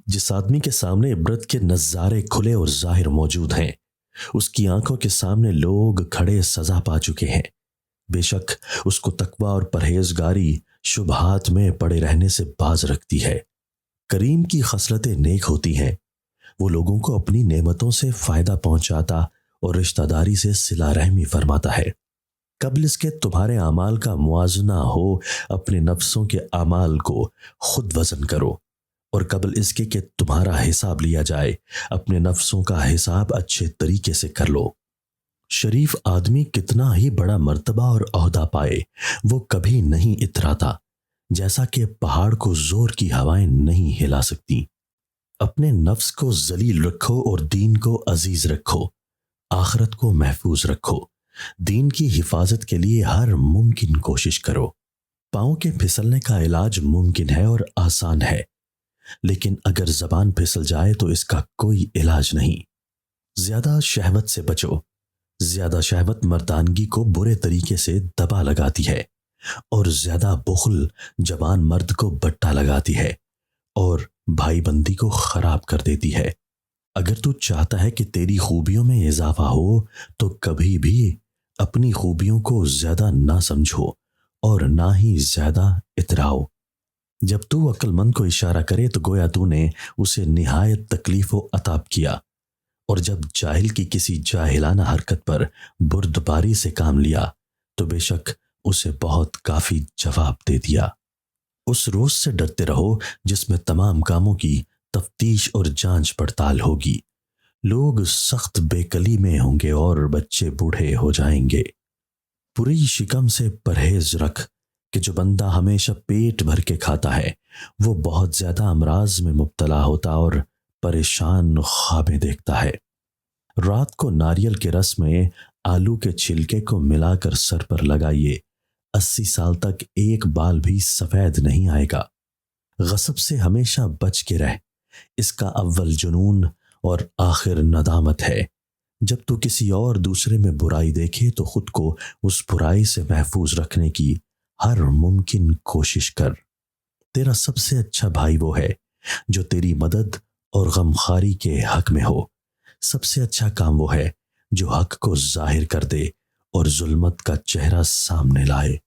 جس آدمی کے سامنے عبرت کے نظارے کھلے اور ظاہر موجود ہیں، اس کی آنکھوں کے سامنے لوگ کھڑے سزا پا چکے ہیں۔ بے شک اس کو تقوی اور پرہیزگاری شبہات میں پڑے رہنے سے باز رکھتی ہے۔ کریم کی خصلتیں نیک ہوتی ہیں، وہ لوگوں کو اپنی نعمتوں سے فائدہ پہنچاتا اور رشتہ داری سے صلہ رحمی فرماتا ہے۔ قبل اس کے تمہارے اعمال کا موازنہ ہو، اپنے نفسوں کے اعمال کو خود وزن کرو، اور قبل اس کے کہ تمہارا حساب لیا جائے، اپنے نفسوں کا حساب اچھے طریقے سے کر لو۔ شریف آدمی کتنا ہی بڑا مرتبہ اور عہدہ پائے، وہ کبھی نہیں اتراتا، جیسا کہ پہاڑ کو زور کی ہوائیں نہیں ہلا سکتی۔ اپنے نفس کو ذلیل رکھو اور دین کو عزیز رکھو، آخرت کو محفوظ رکھو، دین کی حفاظت کے لیے ہر ممکن کوشش کرو۔ پاؤں کے پھسلنے کا علاج ممکن ہے اور آسان ہے، لیکن اگر زبان پھسل جائے تو اس کا کوئی علاج نہیں۔ زیادہ شہوت سے بچو، زیادہ شہوت مردانگی کو برے طریقے سے دبا لگاتی ہے، اور زیادہ بخل جوان مرد کو بٹا لگاتی ہے اور بھائی بندی کو خراب کر دیتی ہے۔ اگر تو چاہتا ہے کہ تیری خوبیوں میں اضافہ ہو تو کبھی بھی اپنی خوبیوں کو زیادہ نہ سمجھو اور نہ ہی زیادہ اتراؤ۔ جب تو عقل مند کو اشارہ کرے تو گویا تو نے اسے نہایت تکلیف و عطاب کیا، اور جب جاہل کی کسی جاہلانہ حرکت پر بردباری سے کام لیا تو بے شک اسے بہت کافی جواب دے دیا۔ اس روز سے ڈرتے رہو جس میں تمام کاموں کی تفتیش اور جانچ پڑتال ہوگی۔ لوگ سخت بے کلی میں ہوں گے اور بچے بوڑھے ہو جائیں گے۔ پوری شکم سے پرہیز رکھ کہ جو بندہ ہمیشہ پیٹ بھر کے کھاتا ہے وہ بہت زیادہ امراض میں مبتلا ہوتا اور پریشان خوابیں دیکھتا ہے۔ رات کو ناریل کے رس میں آلو کے چھلکے کو ملا کر سر پر لگائیے، 80 سال تک ایک بال بھی سفید نہیں آئے گا۔ غصب سے ہمیشہ بچ کے رہ، اس کا اول جنون اور آخر ندامت ہے۔ جب تو کسی اور دوسرے میں برائی دیکھے تو خود کو اس برائی سے محفوظ رکھنے کی ہر ممکن کوشش کر۔ تیرا سب سے اچھا بھائی وہ ہے جو تیری مدد اور غمخواری کے حق میں ہو۔ سب سے اچھا کام وہ ہے جو حق کو ظاہر کر دے اور ظلمت کا چہرہ سامنے لائے۔